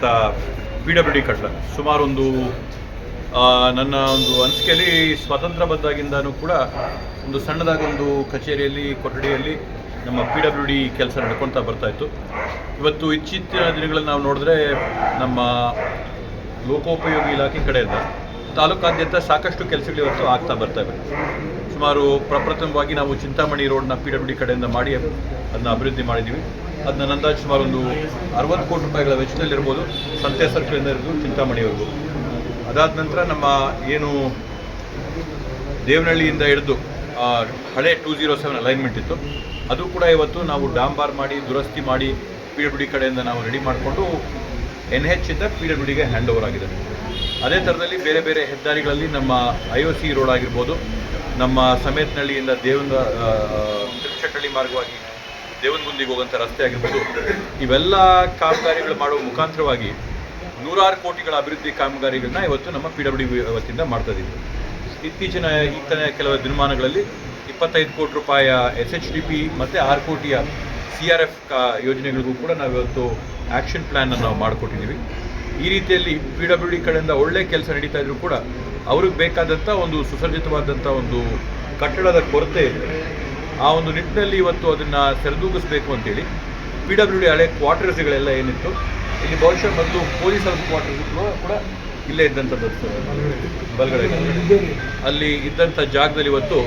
ಆಗಿರ್ತಕ್ಕಂಥ PWD ಕಟ್ಟಡ ಸುಮಾರು ನನ್ನ ಒಂದು ಅನಿಸಿಕೆಯಲ್ಲಿ ಸ್ವತಂತ್ರ ಬಂದಾಗಿಂದನೂ ಕೂಡ ಒಂದು ಸಣ್ಣದಾಗಿ ಒಂದು ಕಚೇರಿಯಲ್ಲಿ ಕೊಠಡಿಯಲ್ಲಿ ನಮ್ಮ PWD ಕೆಲಸ ನಡ್ಕೊಳ್ತಾ ಬರ್ತಾಯಿತ್ತು. ಇವತ್ತು ಇತ್ತೀಚಿನ ದಿನಗಳಲ್ಲಿ ನಾವು ನೋಡಿದ್ರೆ ನಮ್ಮ ಲೋಕೋಪಯೋಗಿ ಇಲಾಖೆ ಕಡೆಯಿಂದ ತಾಲೂಕಾದ್ಯಂತ ಸಾಕಷ್ಟು ಕೆಲಸಗಳು ಇವತ್ತು ಆಗ್ತಾ ಬರ್ತವೆ. ಸುಮಾರು ಪ್ರಪ್ರಥಮವಾಗಿ ನಾವು ಚಿಂತಾಮಣಿ ರೋಡ್ನ PWD ಕಡೆಯಿಂದ ಮಾಡಿ ಅದನ್ನ ಅಭಿವೃದ್ಧಿ ಮಾಡಿದ್ದೀವಿ. ಅದನ್ನ ಅಂದಾಜು ಸುಮಾರು 60 ಕೋಟಿ ರೂಪಾಯಿಗಳ ವೆಚ್ಚದಲ್ಲಿರ್ಬೋದು, ಸಂತೆ ಸರ್ಕಲಿಂದ ಹಿಡಿದು ಚಿಂತಾಮಣಿವರೆಗೂ. ಅದಾದ ನಂತರ ನಮ್ಮ ಏನು ದೇವನಹಳ್ಳಿಯಿಂದ ಹಿಡಿದು ಹಳೆ 207 ಅಲೈನ್ಮೆಂಟ್ ಇತ್ತು, ಅದು ಕೂಡ ಇವತ್ತು ನಾವು ಡಾಂಬಾರ್ ಮಾಡಿ ದುರಸ್ತಿ ಮಾಡಿ PWD ಕಡೆಯಿಂದ ನಾವು ರೆಡಿ ಮಾಡಿಕೊಂಡು NH ಇಂದ PWDಗೆ ಹ್ಯಾಂಡ್ ಓವರ್ ಆಗಿದೆ. ಅದೇ ಥರದಲ್ಲಿ ಬೇರೆ ಬೇರೆ ಹೆದ್ದಾರಿಗಳಲ್ಲಿ ನಮ್ಮ IOC ರೋಡ್ ಆಗಿರ್ಬೋದು, ನಮ್ಮ ಸಮೇತನಹಳ್ಳಿಯಿಂದ ತಿರುಚಟ್ಟಳ್ಳಿ ಮಾರ್ಗವಾಗಿ ದೇವನಗುಂದಿಗೆ ಹೋಗುವಂಥ ರಸ್ತೆ ಆಗಿರ್ಬೋದು, ಇವೆಲ್ಲ ಕಾಮಗಾರಿಗಳು ಮಾಡುವ ಮುಖಾಂತರವಾಗಿ ನೂರಾರು ಕೋಟಿಗಳ ಅಭಿವೃದ್ಧಿ ಕಾಮಗಾರಿಗಳನ್ನ ಇವತ್ತು ನಮ್ಮ PWD ವತಿಯಿಂದ ಮಾಡ್ತಾ ಇದ್ದೀವಿ. ಇತ್ತೀಚಿನ ಕೆಲವು ದಿನಮಾನಗಳಲ್ಲಿ 25 ಕೋಟಿ ರೂಪಾಯಿಯ SHDP ಮತ್ತು 6 ಕೋಟಿಯ CRF ಯೋಜನೆಗಳಿಗೂ ಕೂಡ ನಾವಿವತ್ತು ಆ್ಯಕ್ಷನ್ ಪ್ಲ್ಯಾನನ್ನು ನಾವು ಮಾಡಿಕೊಟ್ಟಿದ್ದೀವಿ. ಈ ರೀತಿಯಲ್ಲಿ PWD ಕಡೆಯಿಂದ ಒಳ್ಳೆ ಕೆಲಸ ನಡೀತಾ ಇದ್ರೂ ಕೂಡ ಅವ್ರಿಗೆ ಬೇಕಾದಂಥ ಒಂದು ಸುಸಜ್ಜಿತವಾದಂಥ ಒಂದು ಕಟ್ಟಡದ ಕೊರತೆ ಇದೆ. ಆ ಒಂದು ನಿಟ್ಟಿನಲ್ಲಿ ಇವತ್ತು ಅದನ್ನು ಸರಿದೂಗಿಸಬೇಕು ಅಂತೇಳಿ PWD ಹಳೆ ಕ್ವಾರ್ಟರ್ಸ್ಗಳೆಲ್ಲ ಏನಿತ್ತು, ಇಲ್ಲಿ ಬಹುಶಃ ಮತ್ತು ಪೊಲೀಸರ ಕ್ವಾರ್ಟರ್ಸ್ಗಳು ಕೂಡ ಇಲ್ಲೇ ಇದ್ದಂಥದ್ದು ಬಲಗಡೆ ಅಲ್ಲಿ ಇದ್ದಂಥ ಜಾಗದಲ್ಲಿ ಇವತ್ತು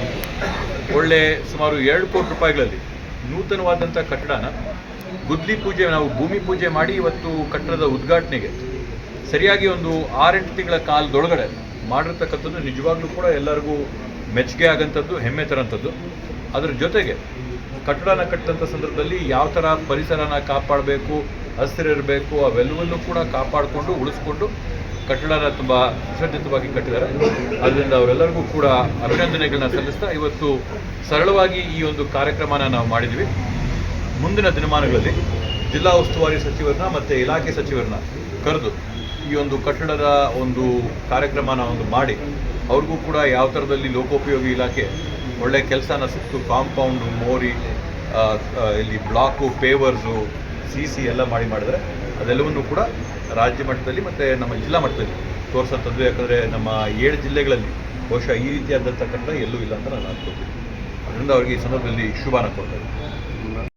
ಒಳ್ಳೆ ಸುಮಾರು 2 ಕೋಟಿ ರೂಪಾಯಿಗಳಲ್ಲಿ ನೂತನವಾದಂಥ ಕಟ್ಟಡನ ಗುದ್ಲಿ ಪೂಜೆ, ನಾವು ಭೂಮಿ ಪೂಜೆ ಮಾಡಿ ಇವತ್ತು ಕಟ್ಟಡದ ಉದ್ಘಾಟನೆಗೆ ಸರಿಯಾಗಿ ಒಂದು 6-8 ತಿಂಗಳ ಕಾಲದೊಳಗಡೆ ಮಾಡಿರ್ತಕ್ಕಂಥದ್ದು ನಿಜವಾಗ್ಲೂ ಕೂಡ ಎಲ್ಲರಿಗೂ ಮೆಚ್ಚುಗೆ ಆಗೋಂಥದ್ದು, ಹೆಮ್ಮೆ ತರೋಂಥದ್ದು. ಅದರ ಜೊತೆಗೆ ಕಟ್ಟಡನ ಕಟ್ಟಂಥ ಸಂದರ್ಭದಲ್ಲಿ ಯಾವ ಥರ ಪರಿಸರನ ಕಾಪಾಡಬೇಕು, ಹಸಿರಿರಬೇಕು, ಅವೆಲ್ಲವನ್ನೂ ಕೂಡ ಕಾಪಾಡಿಕೊಂಡು ಉಳಿಸ್ಕೊಂಡು ಕಟ್ಟಡನ ತುಂಬ ಸುಸಜ್ಜಿತವಾಗಿ ಕಟ್ಟಿದ್ದಾರೆ. ಅದರಿಂದ ಅವರೆಲ್ಲರಿಗೂ ಕೂಡ ಅಭಿನಂದನೆಗಳನ್ನ ಸಲ್ಲಿಸ್ತಾ ಇವತ್ತು ಸರಳವಾಗಿ ಈ ಒಂದು ಕಾರ್ಯಕ್ರಮನ ನಾವು ಮಾಡಿದ್ವಿ. ಮುಂದಿನ ದಿನಮಾನಗಳಲ್ಲಿ ಜಿಲ್ಲಾ ಉಸ್ತುವಾರಿ ಸಚಿವರನ್ನ ಮತ್ತು ಇಲಾಖೆ ಸಚಿವರನ್ನ ಕರೆದು ಈ ಒಂದು ಕಟ್ಟಡದ ಒಂದು ಕಾರ್ಯಕ್ರಮನ ಮಾಡಿ ಅವ್ರಿಗೂ ಕೂಡ ಯಾವ ಥರದಲ್ಲಿ ಲೋಕೋಪಯೋಗಿ ಇಲಾಖೆ ಒಳ್ಳೆ ಕೆಲಸನ ಸಿಕ್ತು, ಕಾಂಪೌಂಡು, ಮೋರಿ, ಇಲ್ಲಿ ಬ್ಲಾಕು, ಪೇವರ್ಸು, CC ಎಲ್ಲ ಮಾಡಿದರೆ ಅದೆಲ್ಲವನ್ನೂ ಕೂಡ ರಾಜ್ಯ ಮಟ್ಟದಲ್ಲಿ ಮತ್ತು ನಮ್ಮ ಜಿಲ್ಲಾ ಮಟ್ಟದಲ್ಲಿ ತೋರಿಸೋಂಥದ್ದು. ಯಾಕಂದರೆ ನಮ್ಮ 7 ಜಿಲ್ಲೆಗಳಲ್ಲಿ ಬಹುಶಃ ಈ ರೀತಿಯಾದಂಥ ಕಟ್ಟಡ ಎಲ್ಲೂ ಇಲ್ಲ ಅಂತ ನಾನು ಅನ್ಕೋತೀನಿ. ಅದರಿಂದ ಅವರಿಗೆ ಈ ಸಂದರ್ಭದಲ್ಲಿ ಶುಭಾನ ಕೊಡ್ತಾರೆ.